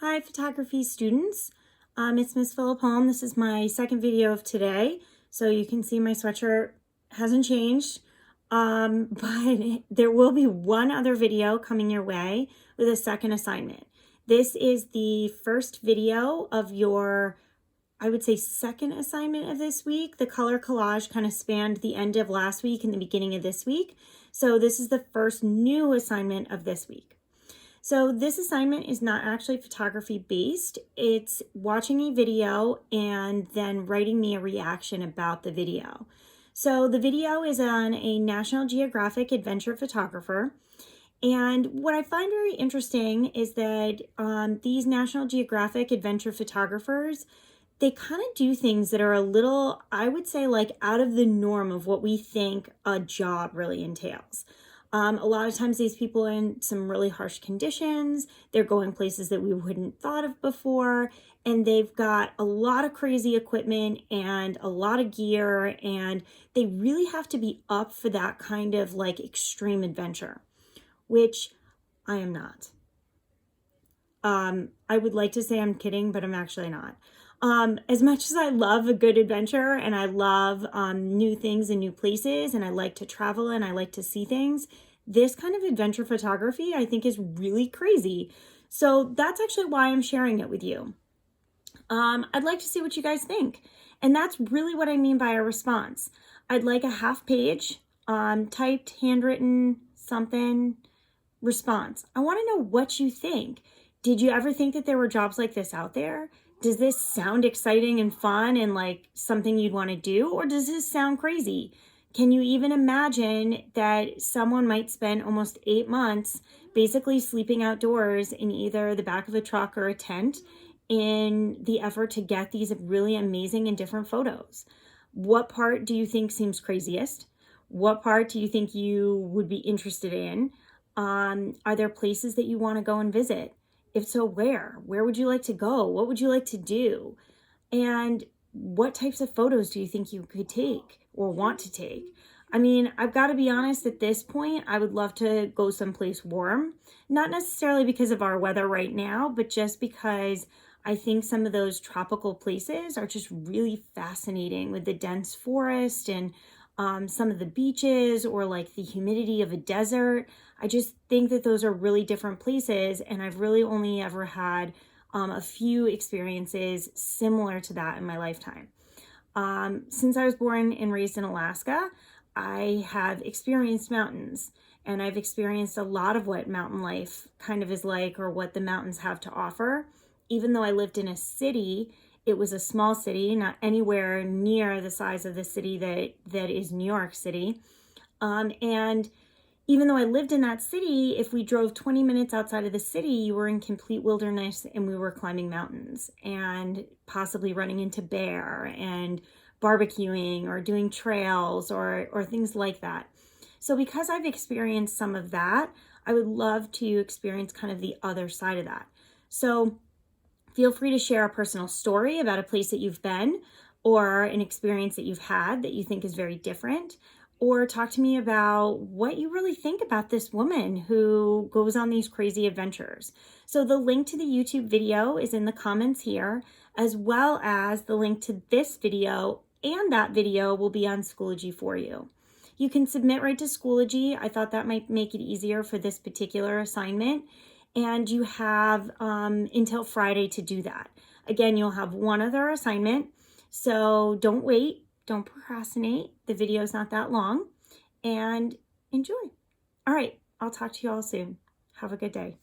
Hi, photography students. It's Miss Phillip Holm. This is my second video of today. So you can see my sweatshirt hasn't changed, but there will be one other video coming your way with a second assignment. This is the first video of your, I would say, second assignment of this week. The color collage kind of spanned the end of last week and the beginning of this week. So this is the first new assignment of this week. So this assignment is not actually photography based. It's watching a video and then writing me a reaction about the video. So the video is on a National Geographic adventure photographer. And what I find very interesting is that these National Geographic adventure photographers, they kind of do things that are a little, I would say, like out of the norm of what we think a job really entails. A lot of times these people are in some really harsh conditions. They're going places that we wouldn't thought of before. And they've got a lot of crazy equipment and a lot of gear. And they really have to be up for that kind of like extreme adventure, which I am not. I would like to say I'm kidding, but I'm actually not. As much as I love a good adventure and I love new things and new places and I like to travel and I like to see things, this kind of adventure photography I think is really crazy. So that's actually why I'm sharing it with you. I'd like to see what you guys think. And that's really what I mean by a response. I'd like a half page, typed, handwritten, something, response. I want to know what you think. Did you ever think that there were jobs like this out there? Does this sound exciting and fun and like something you'd want to do? Or does this sound crazy? Can you even imagine that someone might spend almost 8 months basically sleeping outdoors in either the back of a truck or a tent in the effort to get these really amazing and different photos? What part do you think seems craziest? What part do you think you would be interested in? Are there places that you want to go and visit? If so, where? Where would you like to go? What would you like to do? And what types of photos do you think you could take or want to take? I mean, I've got to be honest, at this point, I would love to go someplace warm. Not necessarily because of our weather right now, but just because I think some of those tropical places are just really fascinating with the dense forest and some of the beaches or like the humidity of a desert. I just think that those are really different places, and I've really only ever had a few experiences similar to that in my lifetime. Since I was born and raised in Alaska, I have experienced mountains, and I've experienced a lot of what mountain life kind of is like, or what the mountains have to offer. Even though I lived in a city, it was a small city, not anywhere near the size of the city that is New York City. And even though I lived in that city, if we drove 20 minutes outside of the city, you were in complete wilderness and we were climbing mountains and possibly running into bear and barbecuing or doing trails or things like that. So because I've experienced some of that, I would love to experience kind of the other side of that. So feel free to share a personal story about a place that you've been or an experience that you've had that you think is very different, or talk to me about what you really think about this woman who goes on these crazy adventures. So the link to the YouTube video is in the comments here, as well as the link to this video, and that video will be on Schoology for you. You can submit right to Schoology. I thought that might make it easier for this particular assignment. And you have until Friday to do that. Again, you'll have one other assignment, so don't wait, don't procrastinate. The video is not that long, and enjoy. All right, I'll talk to you all soon. Have a good day.